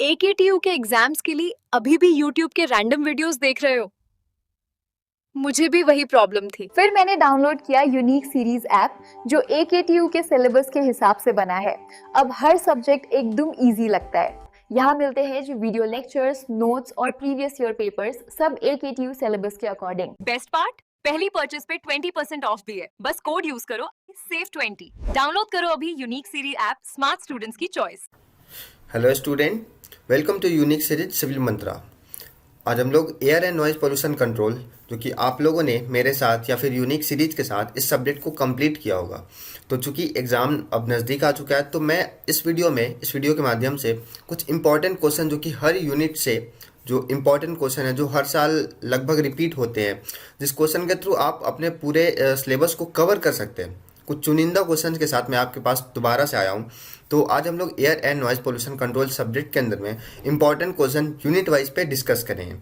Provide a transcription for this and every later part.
AKTU के exams के लिए अभी भी YouTube के रैंडम वीडियोस देख रहे हो? मुझे भी वही प्रॉब्लम थी। फिर मैंने डाउनलोड किया यूनिक सीरीज ऐप जो AKTU के सिलेबस के हिसाब से बना है। अब हर सब्जेक्ट एकदम इजी लगता है। यहाँ मिलते हैं जो वीडियो लेक्चर्स, नोट्स और प्रीवियस ईयर पेपर्स, सब AKTU सिलेबस के अकॉर्डिंग। बेस्ट पार्ट, पहली परचेज पे 20% ऑफ भी है। बस कोड यूज करो, सेव 20। डाउनलोड करो अभी unique series app, smart students की choice. Hello student, welcome to unique series civil Mantra. आज हम लोग air and noise pollution control, जो कि आप लोगों ने मेरे साथ या फिर यूनिक सीरीज के साथ इस सब्जेक्ट को कंप्लीट किया होगा। तो चूंकि एग्ज़ाम अब नज़दीक आ चुका है, तो मैं इस वीडियो के माध्यम से कुछ इंपॉर्टेंट क्वेश्चन जो कि हर यूनिट से जो इम्पॉर्टेंट क्वेश्चन है, जो हर साल लगभग रिपीट होते हैं, जिस क्वेश्चन के थ्रू आप अपने पूरे सिलेबस को कवर कर सकते हैं, कुछ चुनिंदा क्वेश्चन के साथ मैं आपके पास दोबारा से आया हूँ। तो आज हम लोग air and noise pollution control subject के अंदर में इंपॉर्टेंट क्वेश्चन यूनिट वाइज पे डिस्कस करेंगे।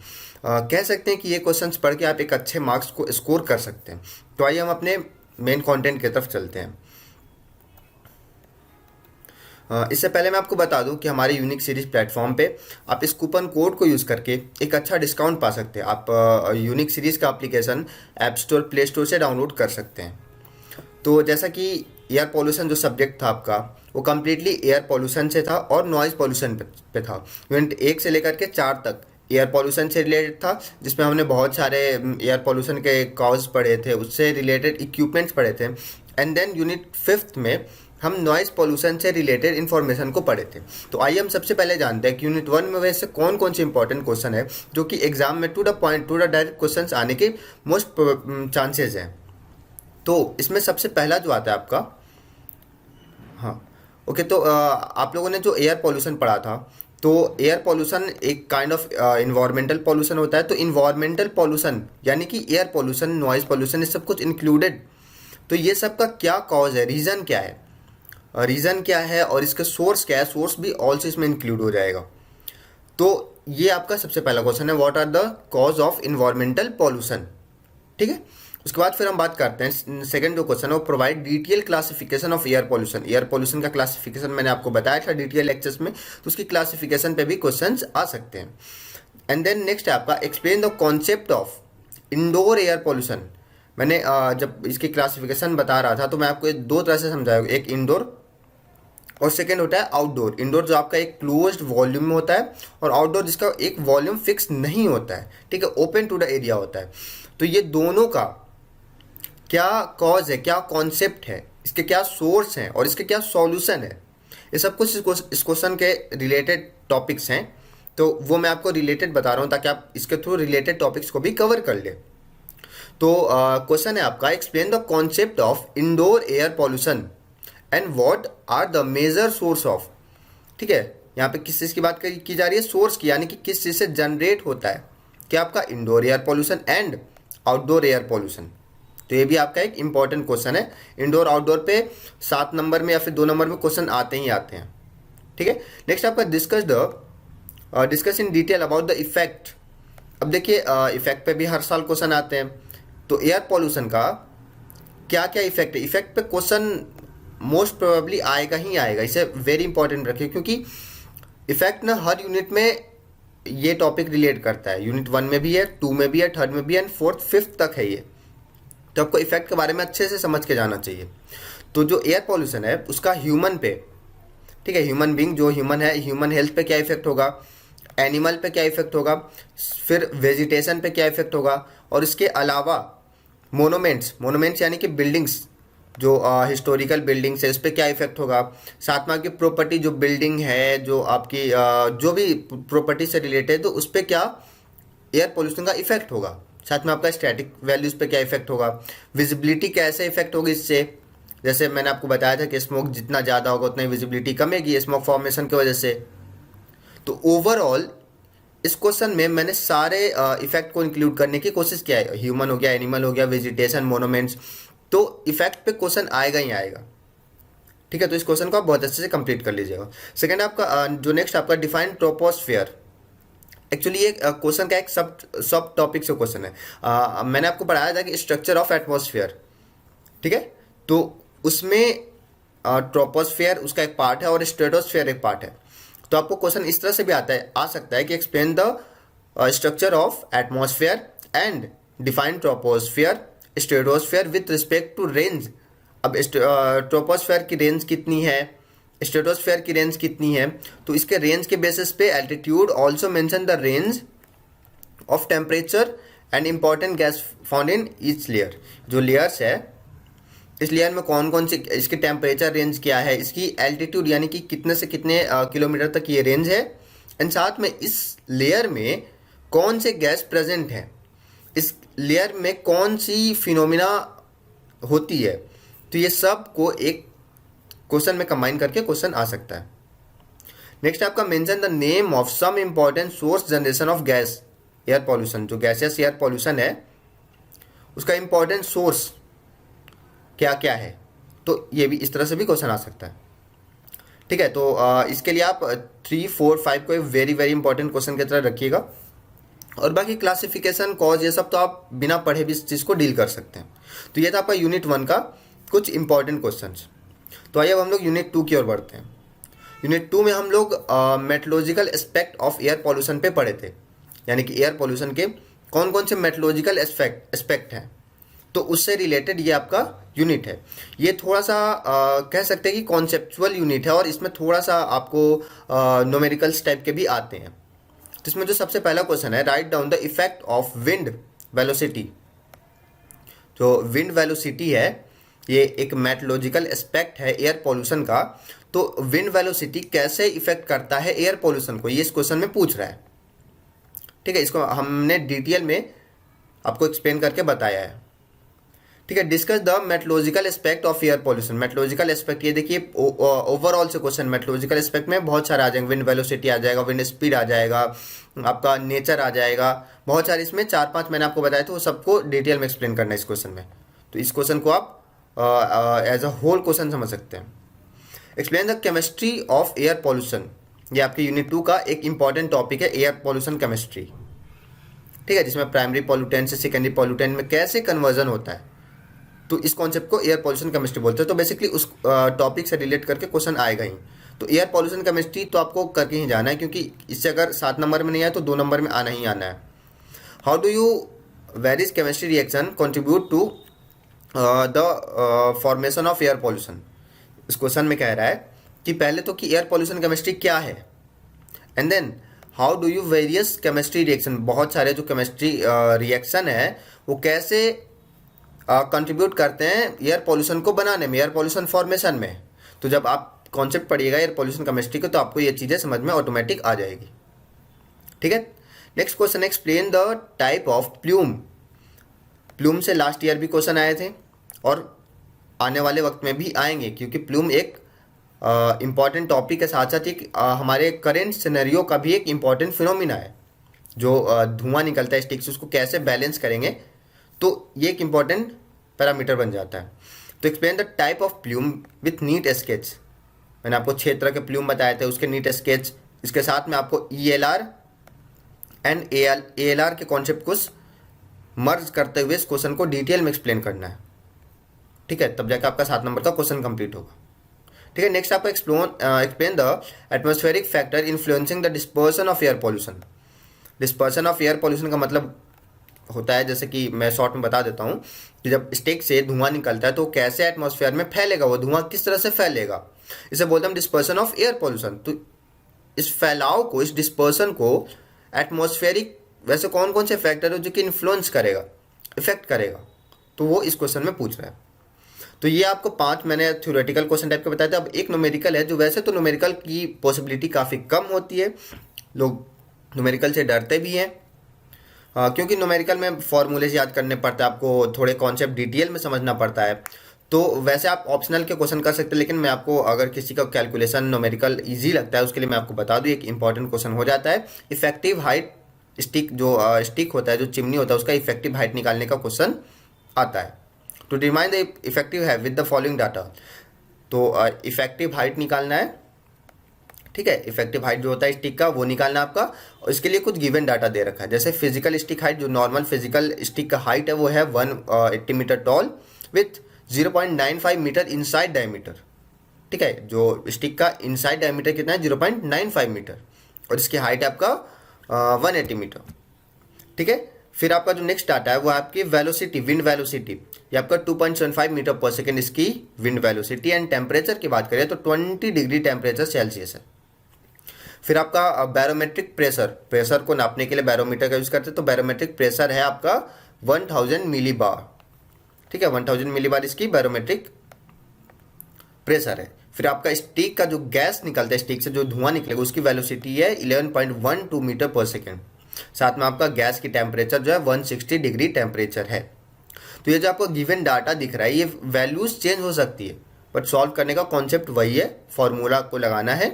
कह सकते हैं कि ये क्वेश्चंस पढ़ के आप एक अच्छे मार्क्स को स्कोर कर सकते हैं। तो आइए हम अपने मेन कंटेंट की तरफ चलते हैं। इससे पहले मैं आपको बता दूं कि हमारे यूनिक सीरीज प्लेटफॉर्म पे आप इस कूपन कोड को यूज़ करके एक अच्छा डिस्काउंट पा सकते हैं। आप यूनिक सीरीज का application app store, play store से डाउनलोड कर सकते हैं। तो जैसा कि एयर पॉल्यूशन जो सब्जेक्ट था आपका, वो कम्प्लीटली एयर पॉल्यूशन से था और नॉइज़ पॉल्यूशन पे था। यूनिट 1 से लेकर के 4 तक एयर पॉल्यूशन से रिलेटेड था, जिसमें हमने बहुत सारे एयर पॉल्यूशन के कॉज पढ़े थे, उससे रिलेटेड इक्विपमेंट्स पढ़े थे। एंड देन यूनिट 5 में हम नॉइज़ पॉल्यूशन से रिलेटेड इन्फॉर्मेशन को पढ़े थे। तो आइए हम सबसे पहले जानते हैं कि यूनिट 1 में वैसे कौन कौन से इंपॉर्टेंट क्वेश्चन है जो कि एग्जाम में to the point, to the direct question आने के मोस्ट चांसेज हैं। तो इसमें सबसे पहला जो आता है आपका, हाँ ओके, तो आप लोगों ने जो एयर पॉल्यूशन पढ़ा था, तो एयर पॉल्यूशन एक काइंड ऑफ इन्वायरमेंटल पॉल्यूशन होता है। तो इन्वायरमेंटल पॉल्यूशन यानी कि एयर पॉल्यूशन, नॉइज पॉल्यूशन, ये सब कुछ इंक्लूडेड। तो ये सब का क्या कॉज है, रीज़न क्या है, रीज़न क्या है और इसका सोर्स क्या है, सोर्स भी ऑल्सो इसमें इंक्लूड हो जाएगा। तो ये आपका सबसे पहला क्वेश्चन है, what are the cause of environmental pollution. ठीक है, उसके बाद फिर हम बात करते हैं सेकंड जो क्वेश्चन है, वो provide detail classification of air pollution. Air pollution का क्लासिफिकेशन मैंने आपको बताया था डिटेल लेक्चर्स में, तो उसकी क्लासिफिकेशन पे भी क्वेश्चंस आ सकते हैं। एंड देन नेक्स्ट है आपका, explain the concept of indoor air pollution. मैंने जब इसकी क्लासिफिकेशन बता रहा था तो मैं आपको दो तरह से समझाया, एक इंडोर और सेकेंड होता है आउटडोर। इंडोर जो आपका एक क्लोज्ड वॉल्यूम में होता है, और आउटडोर जिसका एक वॉल्यूम फिक्स नहीं होता है, ठीक है, ओपन टू द एरिया होता है। तो ये दोनों का क्या कॉज है, क्या कॉन्सेप्ट है, इसके क्या सोर्स हैं और इसके क्या सॉल्यूशन है, ये सब कुछ इस क्वेश्चन के रिलेटेड टॉपिक्स हैं। तो वो मैं आपको रिलेटेड बता रहा हूँ ताकि आप इसके थ्रू रिलेटेड टॉपिक्स को भी कवर कर ले। तो क्वेश्चन है आपका, explain the concept of indoor air pollution and what are the major source of. ठीक है, यहाँ पे किस चीज़ की बात की जा रही है, सोर्स की, यानी कि किस चीज़ से जनरेट होता है क्या आपका indoor air pollution and outdoor air pollution. तो ये भी आपका एक इंपॉर्टेंट क्वेश्चन है। इंडोर आउटडोर पे 7 नंबर में या फिर 2 नंबर में क्वेश्चन आते ही आते हैं। ठीक है, नेक्स्ट आपका discuss in detail about the effect. अब देखिए, इफेक्ट पे भी हर साल क्वेश्चन आते हैं। तो एयर पॉल्यूशन का क्या क्या इफेक्ट है, इफेक्ट पे क्वेश्चन मोस्ट प्रोबेबली आएगा ही आएगा। इसे वेरी इंपॉर्टेंट रखिए, क्योंकि इफेक्ट ना हर यूनिट में ये टॉपिक रिलेट करता है। यूनिट 1 में भी है, 2 में भी है, 3rd में भी है, एंड 4th 5th तक है ये। तो आपको इफेक्ट के बारे में अच्छे से समझ के जाना चाहिए। तो जो एयर पॉल्यूशन है उसका ह्यूमन पे, ठीक है, ह्यूमन बीइंग जो ह्यूमन है, ह्यूमन हेल्थ पे क्या इफेक्ट होगा, एनिमल पे क्या इफेक्ट होगा, फिर वेजिटेशन पे क्या इफेक्ट होगा, और इसके अलावा मोनूमेंट्स यानी कि बिल्डिंग्स, जो हिस्टोरिकल बिल्डिंग्स है, उस पर क्या इफेक्ट होगा। साथ में आपकी प्रॉपर्टी, जो बिल्डिंग है, जो आपकी जो भी प्रॉपर्टी से रिलेटेड है, तो उस पर क्या एयर पोल्यूशन का इफेक्ट होगा। साथ में आपका स्टैटिक वैल्यूज पे क्या इफेक्ट होगा, विजिबिलिटी कैसे इफेक्ट होगी इससे। जैसे मैंने आपको बताया था कि स्मोक जितना ज़्यादा होगा उतना ही विजिबिलिटी कमेगी स्मोक फॉर्मेशन की वजह से। तो ओवरऑल इस क्वेश्चन में मैंने सारे इफेक्ट को इंक्लूड करने की कोशिश किया है। ह्यूमन हो गया, एनिमल हो गया, वेजिटेशन, मोनूमेंट्स, तो इफेक्ट पे क्वेश्चन आएगा ही आएगा। ठीक है, तो इस क्वेश्चन को आप बहुत अच्छे से कंप्लीट कर लीजिएगा। सेकंड आपका जो नेक्स्ट आपका, डिफाइन ट्रोपोस्फियर। एक्चुअली ये क्वेश्चन का एक सब टॉपिक से क्वेश्चन है। मैंने आपको पढ़ाया था कि स्ट्रक्चर ऑफ एटमॉस्फेयर, ठीक है, तो उसमें ट्रोपोस्फियर उसका एक पार्ट है और स्ट्रेटोस्फियर एक पार्ट है। तो आपको क्वेश्चन इस तरह से भी आ सकता है कि explain the structure of atmosphere and define troposphere stratosphere with respect to range. अब ट्रोपोस्फेयर की रेंज कितनी है, स्ट्रेटोस्फेयर की रेंज कितनी है, तो इसके रेंज के बेसिस पे altitude also mention the range of temperature and important gas found in each layer. जो लेयर्स है इस लेयर में कौन कौन सी, इसकी टेम्परेचर रेंज क्या है, इसकी एल्टीट्यूड यानी कि कितने से कितने किलोमीटर तक ये रेंज है, एंड साथ में इस लेयर में कौन से गैस प्रेजेंट है, इस लेयर में कौन सी फिनोमिना होती है। तो ये सब को एक क्वेश्चन में कंबाइन करके क्वेश्चन आ सकता है। नेक्स्ट आपका mention the name of some important source generation of gas air pollution. जो गैसियस एयर पॉल्यूशन है उसका इंपॉर्टेंट सोर्स क्या क्या है, तो ये भी इस तरह से भी क्वेश्चन आ सकता है। ठीक है, तो इसके लिए आप 3, 4, 5 को एक वेरी वेरी इंपॉर्टेंट क्वेश्चन की तरह रखिएगा, और बाकी क्लासिफिकेशन, कॉज, ये सब तो आप बिना पढ़े भी इस चीज़ को डील कर सकते हैं। तो ये था आपका यूनिट 1 का कुछ इंपॉर्टेंट क्वेश्चंस। तो आइए अब हम लोग यूनिट 2 की ओर बढ़ते हैं। यूनिट 2 में हम लोग meteorological aspect of air pollution पे पढ़े थे, यानी कि एयर पॉल्यूशन के कौन कौन से मेट्रोलॉजिकल एस्पेक्ट हैं, तो उससे रिलेटेड ये आपका यूनिट है। ये थोड़ा सा कह सकते हैं कि कॉन्सेप्चुअल यूनिट है, और इसमें थोड़ा सा आपको न्यूमेरिकल्स टाइप के भी आते हैं। तो इसमें जो सबसे पहला क्वेश्चन है, write down the effect of wind velocity. जो विंड वेलोसिटी है ये एक मेट्रोलॉजिकल एस्पेक्ट है एयर पॉल्यूशन का। तो विंड वेलोसिटी कैसे इफेक्ट करता है एयर पॉल्यूशन को, ये इस क्वेश्चन में पूछ रहा है। ठीक है, इसको हमने डिटेल में आपको एक्सप्लेन करके बताया है। ठीक है, discuss the meteorological aspect of air pollution. Meteorological aspect ये देखिए ओवरऑल से क्वेश्चन, मेट्रोलॉजिकल एस्पेक्ट में बहुत सारे आ जाएंगे, विंड वेलोसिटी आ जाएगा, विंड स्पीड आ जाएगा, आपका नेचर आ जाएगा, बहुत सारे इसमें 4-5 मैंने आपको बताया था, वो सबको डिटेल में एक्सप्लेन करना है इस क्वेश्चन में। तो इस क्वेश्चन को आप एज अ होल क्वेश्चन समझ सकते हैं। Explain the chemistry of air pollution. ये आपके यूनिट 2 का एक इंपॉर्टेंट टॉपिक है, एयर पॉल्यूशन केमिस्ट्री। ठीक है, जिसमें प्राइमरी पॉल्यूटेंट से सेकेंडरी पॉल्यूटेंट में कैसे कन्वर्जन होता है, तो इस कॉन्सेप्ट को एयर पॉल्यूशन केमिस्ट्री बोलते हैं। तो बेसिकली उस टॉपिक से रिलेट करके क्वेश्चन आएगा ही। तो एयर पॉल्यूशन केमिस्ट्री तो आपको करके ही जाना है, क्योंकि इससे अगर 7 नंबर में नहीं आया तो 2 नंबर में आना ही आना है। How do you various chemistry reaction contribute to the formation of air pollution. इस क्वेश्चन में कह रहा है कि पहले तो कि एयर पॉल्यूशन केमिस्ट्री क्या है, and then how do you various chemistry reaction, बहुत सारे जो केमिस्ट्री रिएक्शन है वो कैसे कंट्रीब्यूट करते हैं एयर पॉल्यूशन को बनाने में, एयर पॉल्यूशन फॉर्मेशन में। तो जब आप कॉन्सेप्ट पढ़िएगा एयर पॉल्यूशन केमिस्ट्री को तो आपको ये चीज़ें समझ में ऑटोमेटिक आ जाएगी। ठीक है, next question, explain the type of plume. Plume से लास्ट ईयर भी क्वेश्चन आए थे और आने वाले वक्त में भी आएंगे, क्योंकि प्लूम एक इम्पॉर्टेंट टॉपिक के साथ साथ एक हमारे करेंट सिनेरियो का भी एक इम्पॉर्टेंट फिनोमिना है। जो धुआं निकलता है स्टिक से, उसको कैसे बैलेंस करेंगे, तो ये एक इम्पॉर्टेंट पैरामीटर बन जाता है। तो explain the type of plume with NEET sketch. मैंने आपको 6 तरह के प्लूम बताए थे, उसके नीट स्केच, इसके साथ में आपको ELR एंड ALR के कॉन्सेप्ट को मर्ज करते हुए इस क्वेश्चन को डिटेल में एक्सप्लेन करना है। ठीक है, तब जाकर आपका 7 नंबर का क्वेश्चन कंप्लीट होगा। ठीक है, नेक्स्ट आपको explain the atmospheric factor influencing the dispersion of air pollution. Dispersion of air pollution का मतलब होता है, जैसे कि मैं शॉर्ट में बता देता हूँ, कि जब स्टिक से धुआं निकलता है तो कैसे एटमॉस्फेयर में फैलेगा, वो धुआं किस तरह से फैलेगा, इसे बोलते हैं डिस्पर्सन ऑफ एयर पॉल्यूशन। तो इस फैलाव को, इस डिस्पर्सन को एटमॉस्फेरिक वैसे कौन कौन से फैक्टर है जो कि इन्फ्लुएंस करेगा, इफेक्ट करेगा, तो वो इस क्वेश्चन में पूछ रहा है। तो ये आपको 5 मैंने थ्योरेटिकल क्वेश्चन टाइप के बताए थे। अब एक न्यूमेरिकल है, जो वैसे तो न्यूमेरिकल की पॉसिबिलिटी काफ़ी कम होती है, लोग न्यूमेरिकल से डरते भी हैं, क्योंकि न्यूमेरिकल में फॉर्मूलेज याद करने पड़ते हैं, आपको थोड़े कॉन्सेप्ट डिटेल में समझना पड़ता है। तो वैसे आप ऑप्शनल के क्वेश्चन कर सकते हैं, लेकिन मैं आपको अगर किसी का कैलकुलेशन न्यूमेरिकल इजी लगता है उसके लिए मैं आपको बता दूं, एक इंपॉर्टेंट क्वेश्चन हो जाता है इफेक्टिव हाइट स्टिक, जो स्टिक होता है, जो चिमनी होता है, उसका इफेक्टिव हाइट निकालने का क्वेश्चन आता है। To determine the effective height with the following data. तो इफेक्टिव हाइट निकालना है, ठीक है, इफेक्टिव हाइट जो होता है स्टिक का वो निकालना आपका, और इसके लिए कुछ गिवन डाटा दे रखा है। जैसे फिजिकल स्टिक हाइट, जो नॉर्मल फिजिकल स्टिक का हाइट है वो है 180 metre tall with 0.95 metre inside diameter. ठीक है, जो स्टिक का इनसाइड डायमीटर कितना है 0.95 मीटर और इसकी हाइट है आपका 180 मीटर। ठीक है, फिर आपका जो नेक्स्ट डाटा है वो आपकी वेलोसिटी, विंड वेलोसिटी, ये आपका 2.75 मीटर पर सेकेंड इसकी विंड वेलोसिटी। एंड टेम्परेचर की बात करें तो 20 डिग्री टेम्परेचर सेल्सियस है। फिर आपका बैरोमेट्रिक प्रेशर, प्रेशर को नापने के लिए बैरोमीटर का यूज करते हैं, तो बैरोमेट्रिक प्रेशर है आपका 1000 मिली बार। ठीक है, 1000 मिली बार इसकी बैरोमेट्रिक प्रेशर है। फिर आपका स्टिक का जो गैस निकलता है, स्टिक से जो धुआं निकलेगा उसकी वेलोसिटी है 11.12 मीटर पर सेकेंड। साथ में आपका गैस की टेम्परेचर जो है 160 डिग्री टेम्परेचर है। तो ये जो आपको गिवन डाटा दिख रहा है ये वैल्यूज चेंज हो सकती है, बट सॉल्व करने का कॉन्सेप्ट वही है, फॉर्मूला को लगाना है,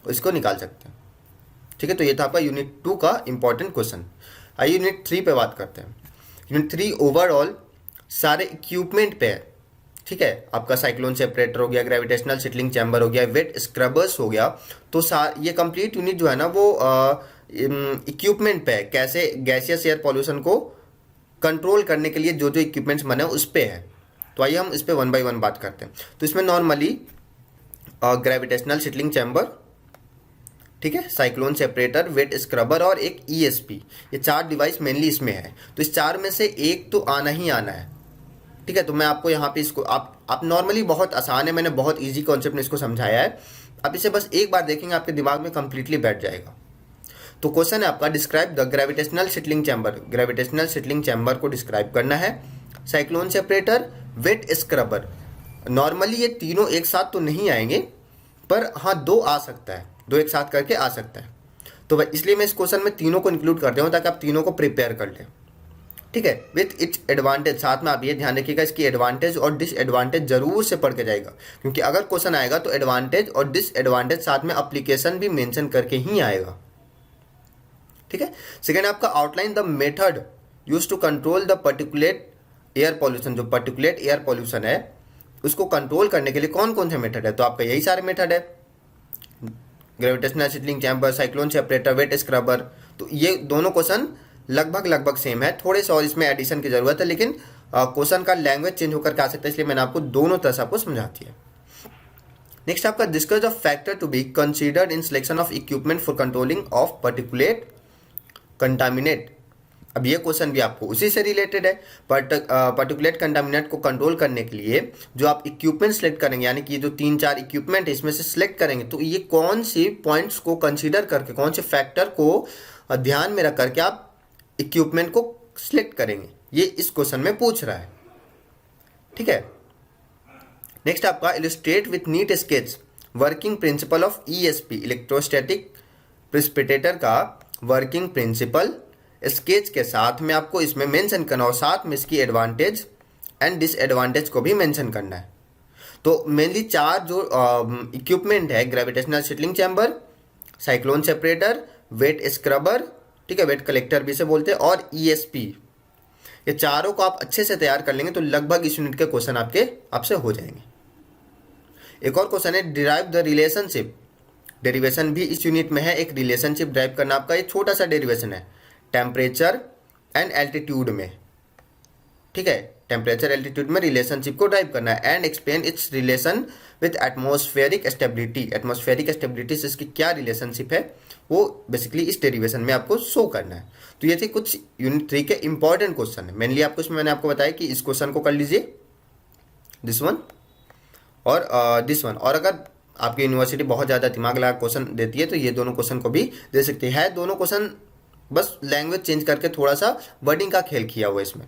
इसको निकाल सकते हैं। ठीक है, तो ये था आपका यूनिट 2 का इंपॉर्टेंट क्वेश्चन। आइए यूनिट 3 पे बात करते हैं। यूनिट 3 ओवरऑल सारे इक्विपमेंट पे है। ठीक है, आपका साइक्लोन सेपरेटर हो गया, ग्रेविटेशनल सेटलिंग चैम्बर हो गया, वेट स्क्रबर्स हो गया। तो ये कंप्लीट यूनिट जो है ना वो इक्विपमेंट पे है, कैसे गैसियस एयर पॉल्यूशन को कंट्रोल करने के लिए जो जो इक्विपमेंट्स बने उस पे है। तो आइए हम इस पे 1 बाय 1 बात करते हैं। तो इसमें नॉर्मली ग्रेविटेशनल सेटलिंग चैम्बर, ठीक है, साइक्लोन सेपरेटर, वेट स्क्रबर और एक ESP, ये 4 डिवाइस मेनली इसमें है। तो इस 4 में से एक तो आना ही आना है। ठीक है, तो मैं आपको यहाँ पे इसको आप नॉर्मली बहुत आसान है, मैंने बहुत इजी कॉन्सेप्ट में इसको समझाया है। आप इसे बस एक बार देखेंगे आपके दिमाग में कंप्लीटली बैठ जाएगा। तो क्वेश्चन है आपका, describe the gravitational settling chamber. Gravitational settling chamber को डिस्क्राइब करना है। Cyclone separator, wet scrubber, normally ये तीनों एक साथ तो नहीं आएंगे, पर हाँ 2 आ सकता है, 2 एक साथ करके आ सकता है। तो इसलिए मैं इस क्वेश्चन में तीनों को इंक्लूड करता हूँ ताकि आप तीनों को प्रिपेयर कर लें। ठीक है, विथ इट्स एडवांटेज, साथ में आप ये ध्यान रखिएगा इसकी एडवांटेज और डिसएडवांटेज जरूर से पढ़ के जाएगा, क्योंकि अगर क्वेश्चन आएगा तो एडवांटेज और डिसएडवांटेज साथ में एप्लीकेशन भी मेंशन करके ही आएगा। ठीक है, सेकेंड आपका outline the method use to control the particulate air pollution. जो पर्टिकुलेट एयर पॉल्यूशन है उसको कंट्रोल करने के लिए कौन कौन से मेथड है, तो आपका यही सारे मेथड है, gravitational settling chamber, cyclone separator, wet scrubber. तो ये दोनों क्वेश्चन लगभग सेम है, थोड़े से और इसमें एडिशन की जरूरत है, लेकिन क्वेश्चन का लैंग्वेज चेंज होकर के आ सकता है, इसलिए मैंने आपको दोनों तरह से आपको समझा दिया। नेक्स्ट आपका discuss the factor to be considered in selection of equipment for controlling of particulate contaminate. अब ये क्वेश्चन भी आपको उसी से रिलेटेड है। पर्टिकुलेट कंटामिनेट को कंट्रोल करने के लिए जो आप इक्विपमेंट सेलेक्ट करेंगे, यानी कि जो 3-4 इक्विपमेंट है इसमें से सिलेक्ट करेंगे, तो ये कौन सी पॉइंट्स को कंसीडर करके, कौन से फैक्टर को ध्यान में रख करके आप इक्विपमेंट को सिलेक्ट करेंगे, ये इस क्वेश्चन में पूछ रहा है। ठीक है, नेक्स्ट आपका illustrate with NEET sketch working principle of ESP, electrostatic precipitator का वर्किंग प्रिंसिपल स्केच के साथ में आपको इसमें मेंशन करना और साथ में इसकी एडवांटेज एंड डिसएडवांटेज को भी मेंशन करना है। तो मेनली 4 जो इक्विपमेंट है, gravitational settling chamber, cyclone separator, wet scrubber, ठीक है, वेट कलेक्टर भी से बोलते हैं, और ESP, ये चारों को आप अच्छे से तैयार कर लेंगे तो लगभग इस यूनिट के क्वेश्चन आपसे हो जाएंगे। एक और क्वेश्चन है डिराइव द रिलेशनशिप। डेरिवेशन भी इस यूनिट में है, एक रिलेशनशिप ड्राइव करना आपका, एक छोटा सा डेरिवेशन है टेम्परेचर एंड एल्टीट्यूड में। ठीक है, टेम्परेचर एल्टीट्यूड में रिलेशनशिप को ड्राइव करना है and explain it's relation with atmospheric stability. Atmospheric stability से इसकी क्या रिलेशनशिप है वो बेसिकली इस डेरिवेशन में आपको शो करना है। तो ये थे कुछ यूनिट 3 के इंपॉर्टेंट क्वेश्चन है। मेनली आपको इसमें मैंने आपको बताया कि इस क्वेश्चन को कर लीजिए, दिस वन और दिस वन, और अगर आपकी यूनिवर्सिटी बहुत ज़्यादा दिमाग लगा क्वेश्चन देती है तो ये दोनों क्वेश्चन को भी दे सकती है। दोनों क्वेश्चन बस लैंग्वेज चेंज करके थोड़ा सा वर्डिंग का खेल किया हुआ है इसमें,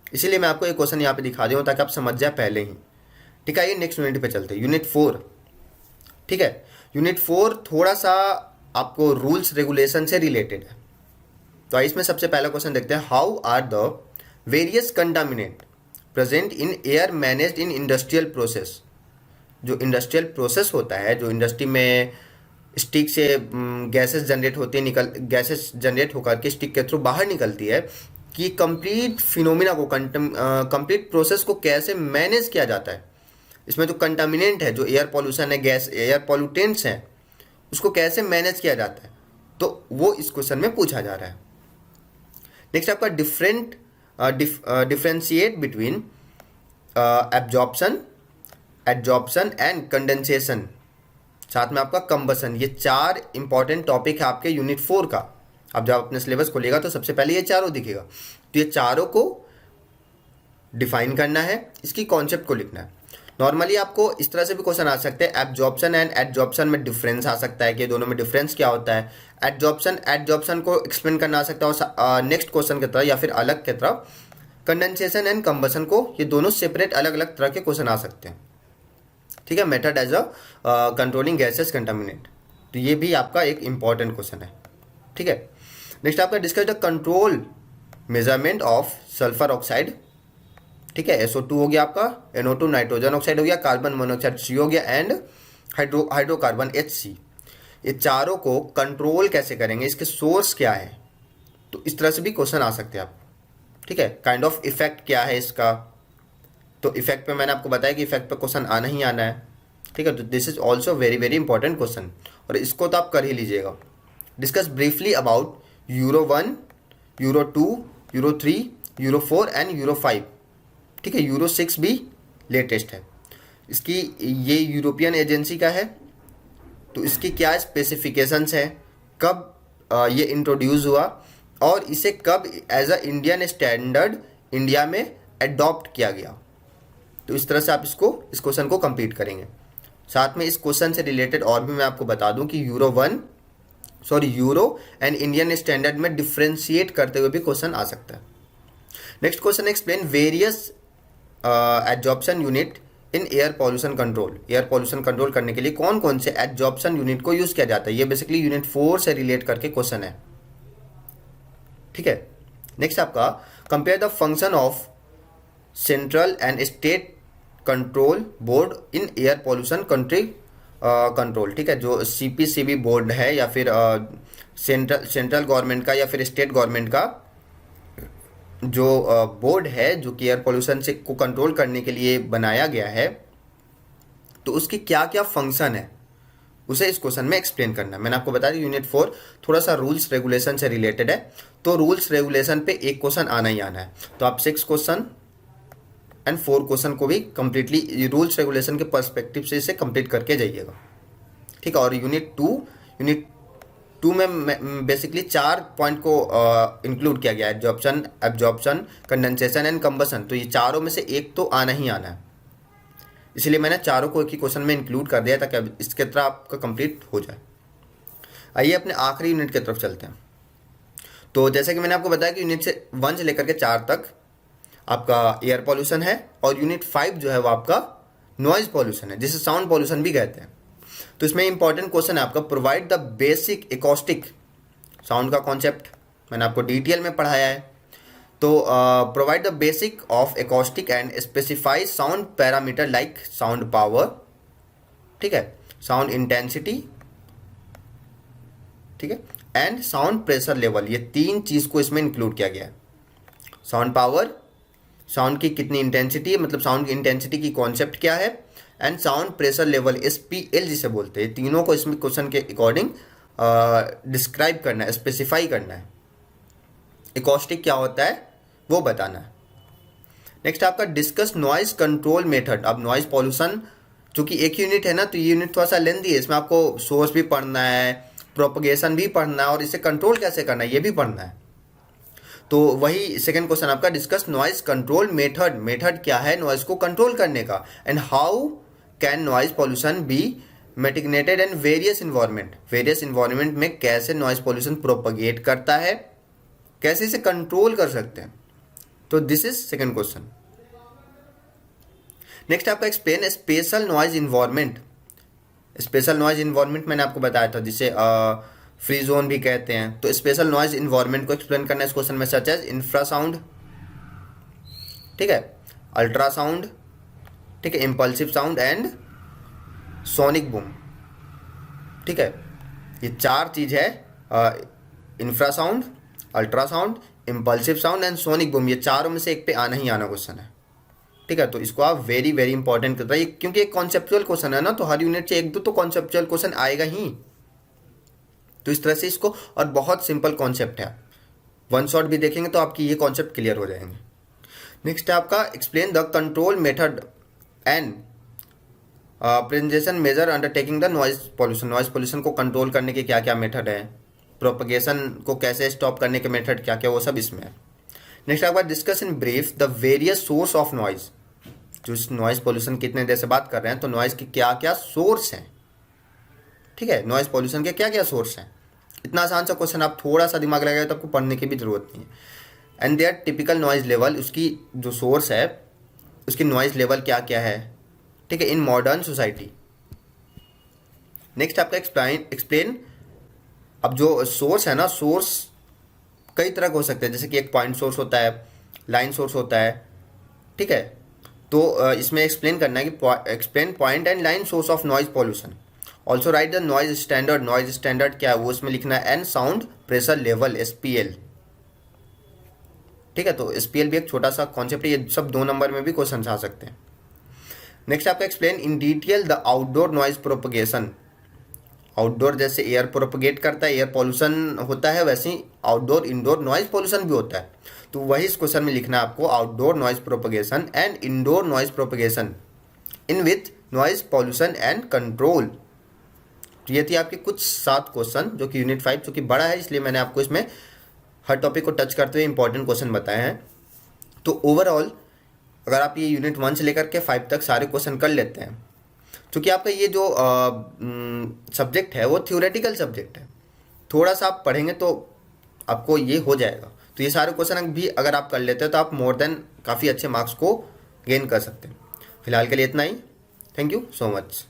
इसीलिए मैं आपको एक क्वेश्चन यहाँ पे दिखा दूँ ताकि आप समझ जाए पहले ही। ठीक है, आइए नेक्स्ट यूनिट पे चलते हैं, यूनिट 4। ठीक है, यूनिट 4 थोड़ा सा आपको रूल्स रेगुलेशन से रिलेटेड है। तो आइए इसमें सबसे पहला क्वेश्चन देखते हैं, how are the various contaminant present in air managed in industrial process. जो इंडस्ट्रियल प्रोसेस होता है, जो इंडस्ट्री में स्टिक से गैसेस जनरेट होती है, गैसेस जनरेट होकर के स्टिक के थ्रू बाहर निकलती है, कि कंप्लीट फिनोमिना को, कंप्लीट प्रोसेस को कैसे मैनेज किया जाता है। इसमें जो कंटामिनेंट है, जो एयर पॉल्यूशन है, गैस एयर पॉल्यूटेंट्स हैं, उसको कैसे मैनेज किया जाता है, तो वो इस क्वेश्चन में पूछा जा रहा है। नेक्स्ट आपका differentiate between absorption adsorption and condensation, साथ में आपका कंबसन। ये 4 इंपॉर्टेंट टॉपिक है आपके यूनिट 4 का। अब जब अपने सिलेबस खोलेगा तो सबसे पहले ये चारों दिखेगा, तो ये चारों को डिफाइन करना है, इसकी कॉन्सेप्ट को लिखना है। नॉर्मली आपको इस तरह से भी क्वेश्चन आ सकते हैं, एब्जॉर्प्शन एंड एडजॉर्प्शन में डिफरेंस आ सकता है कि दोनों में डिफरेंस क्या होता है। एडजॉर्प्शन को एक्सप्लेन करना आ सकता है और नेक्स्ट क्वेश्चन की तरह या फिर अलग की तरह कंडेंसेशन एंड कंबसन को, ये दोनों सेपरेट अलग अलग तरह के क्वेश्चन आ सकते हैं। ठीक है, method as a controlling gases contaminate, तो ये भी आपका एक इंपॉर्टेंट क्वेश्चन है। ठीक है, नेक्स्ट आपका discuss the control measurement of sulphur oxide. ठीक है, SO2 हो गया आपका, NO2 नाइट्रोजन ऑक्साइड हो गया, कार्बन मोनोऑक्साइड C हो गया एंड हाइड्रोकार्बन HC। ये चारों को कंट्रोल कैसे करेंगे, इसके सोर्स क्या है, तो इस तरह से भी क्वेश्चन आ सकते हैं आप। ठीक है, काइंड ऑफ इफेक्ट क्या है इसका, तो इफेक्ट पे मैंने आपको बताया कि इफेक्ट पे क्वेश्चन आना ही आना है। ठीक है, तो this is also very very important question और इसको तो आप कर ही लीजिएगा। Discuss briefly about euro 1, euro 2, euro 3, euro 4 and euro 5। ठीक है, यूरो 6 भी लेटेस्ट है, इसकी ये यूरोपियन एजेंसी का है, तो इसकी क्या स्पेसिफिकेशंस है, कब ये इंट्रोड्यूस हुआ और इसे कब as a Indian standard India में अडॉप्ट किया गया। तो इस तरह से आप इस क्वेश्चन को कंप्लीट करेंगे। साथ में इस क्वेश्चन से रिलेटेड और भी मैं आपको बता दूं कि यूरो एंड इंडियन स्टैंडर्ड में डिफ्रेंशिएट करते हुए भी क्वेश्चन आ सकता है। Next question, explain various adsorption unit in air pollution control. Air pollution control करने के लिए कौन कौन से एडजॉर्प्शन यूनिट को यूज किया जाता है, ये बेसिकली यूनिट 4 से रिलेट करके क्वेश्चन है। ठीक है, नेक्स्ट आपका compare the function of central and state control board in air pollution control. ठीक है, जो CPCB बोर्ड है या फिर सेंट्रल गवर्नमेंट का या फिर स्टेट गवर्नमेंट का जो बोर्ड है जो कि एयर पॉल्यूशन से को कंट्रोल करने के लिए बनाया गया है, तो उसकी क्या क्या फंक्शन है उसे इस क्वेश्चन में एक्सप्लेन करना है। मैंने आपको बताया यूनिट 4 थोड़ा सा रूल्स रेगुलेशन से रिलेटेड है, तो रूल्स रेगुलेशन पे एक क्वेश्चन आना ही आना है। तो आप 6 क्वेश्चन एंड 4 क्वेश्चन को भी कंप्लीटली रूल्स रेगुलेशन के पर्सपेक्टिव से इसे कंप्लीट करके जाइएगा। ठीक है, और यूनिट 2 में बेसिकली 4 पॉइंट को इंक्लूड किया गया है, एब्जॉर्प्शन, कंडेंसेशन एंड कंबसन। तो ये चारों में से एक तो आना ही आना है, इसलिए मैंने चारों को एक ही क्वेश्चन में इंक्लूड कर दिया ताकि अब इसके तरह आपका कंप्लीट हो जाए। आइए अपने आखिरी यूनिट की तरफ चलते हैं। तो जैसे कि मैंने आपको बताया कि यूनिट 1 से लेकर के 4 तक आपका एयर पॉल्यूशन है और यूनिट 5 जो है वो आपका नॉइज पॉल्यूशन है, जिसे साउंड पॉल्यूशन भी कहते हैं। तो इसमें इंपॉर्टेंट क्वेश्चन है आपका, provide the basic acoustic. Sound का कॉन्सेप्ट मैंने आपको डिटेल में पढ़ाया है। तो provide the basic of acoustic and specify sound parameter like sound power, ठीक है, साउंड इंटेंसिटी, ठीक है, एंड साउंड प्रेशर लेवल। ये 3 चीज को इसमें इंक्लूड किया गया है। साउंड पावर, साउंड की कितनी इंटेंसिटी है, मतलब साउंड की इंटेंसिटी की कॉन्सेप्ट क्या है, and sound pressure level SPL जिसे बोलते हैं। तीनों को इसमें क्वेश्चन के अकॉर्डिंग डिस्क्राइब करना है, स्पेसिफाई करना है। एकॉस्टिक क्या होता है वो बताना है। नेक्स्ट आपका डिस्कस नॉइज कंट्रोल मेथड। अब नॉइज पॉल्यूशन चूंकि एक यूनिट है ना, तो ये यूनिट थोड़ा सा लेंथी है, इसमें आपको सोर्स भी पढ़ना है, प्रोपगेशन भी पढ़ना है और इसे कंट्रोल कैसे करना है ये भी पढ़ना है। तो वही सेकंड क्वेश्चन आपका, discuss noise control method. Method क्या है नॉइज को कंट्रोल करने का, and how can noise pollution be mitigated in various environment. Various environment में कैसे नॉइज पॉल्यूशन प्रोपगेट करता है, कैसे इसे कंट्रोल कर सकते हैं। तो this is second question. Next आपका explain special noise environment. Special noise environment मैंने आपको बताया था जिसे फ्री जोन भी कहते हैं। तो स्पेशल नॉइज इन्वायरमेंट को एक्सप्लेन करना है इस क्वेश्चन में, सच एज इंफ्रासाउंड, ठीक है, अल्ट्रासाउंड, ठीक है, impulsive sound and sonic boom. ठीक है, ये 4 चीज है, infrasound, ultrasound, impulsive sound and sonic boom. ये चारों में से एक पे आना ही आना क्वेश्चन है। ठीक है, तो इसको आप वेरी वेरी इंपॉर्टेंट करता है, क्योंकि एक कॉन्सेप्चुअल क्वेश्चन है ना, तो हर यूनिट से 1-2 तो कॉन्सेप्चुअल क्वेश्चन आएगा ही। तो इस तरह से इसको, और बहुत सिंपल कॉन्सेप्ट है, वन शॉट भी देखेंगे तो आपकी ये कॉन्सेप्ट क्लियर हो जाएंगे। नेक्स्ट है आपका explain the control method and presentation major undertaking the noise pollution को कंट्रोल करने के क्या क्या मेथड है, प्रोपगेशन को कैसे स्टॉप करने के मेथड क्या क्या, वो सब इसमें है। नेक्स्ट आपका discuss in brief the various source of noise. जो नॉइज पोल्यूशन कितने देर से बात कर रहे हैं, तो नॉइज के क्या क्या सोर्स हैं, ठीक है, नॉइज पोल्यूशन के क्या क्या सोर्स हैं। इतना आसान सा क्वेश्चन, आप थोड़ा सा दिमाग लगाएगा तो आपको पढ़ने की भी जरूरत नहीं है। And their typical noise level, उसकी जो सोर्स है उसकी नॉइज लेवल क्या क्या है, ठीक है, इन मॉडर्न सोसाइटी। नेक्स्ट आपका एक्सप्लेन। अब जो सोर्स है ना, सोर्स कई तरह के हो सकते हैं, जैसे कि एक पॉइंट सोर्स होता है, लाइन सोर्स होता है, ठीक है। तो इसमें एक्सप्लेन करना है कि explain point and line source of noise pollution. Also right the noise standard. Noise standard क्या है वो इसमें लिखना है, and sound pressure level SPL, ठीक है। तो SPL भी एक छोटा सा कॉन्सेप्ट है, ये सब 2 नंबर में भी क्वेश्चन आ सकते हैं। नेक्स्ट आपका explain in detail the outdoor noise propagation. Outdoor जैसे एयर प्रोपगेट करता है, एयर पॉल्यूशन होता है, वैसे ही आउटडोर इंडोर नॉइज पॉल्यूशन भी होता है। तो वही इस क्वेश्चन में लिखना है आपको, outdoor noise propagation and indoor noise propagation in with noise pollution and control. तो ये थी आपके कुछ 7 क्वेश्चन, जो कि यूनिट 5 जो कि बड़ा है, इसलिए मैंने आपको इसमें हर टॉपिक को टच करते हुए इंपॉर्टेंट क्वेश्चन बताए हैं। तो ओवरऑल अगर आप ये यूनिट 1 से लेकर के 5 तक सारे क्वेश्चन कर लेते हैं, क्योंकि आपका ये जो सब्जेक्ट है वो थ्योरेटिकल सब्जेक्ट है, थोड़ा सा आप पढ़ेंगे तो आपको ये हो जाएगा। तो ये सारे क्वेश्चन भी अगर आप कर लेते हैं तो आप मोर देन काफ़ी अच्छे मार्क्स को गेन कर सकते हैं। फिलहाल के लिए इतना ही। Thank you so much.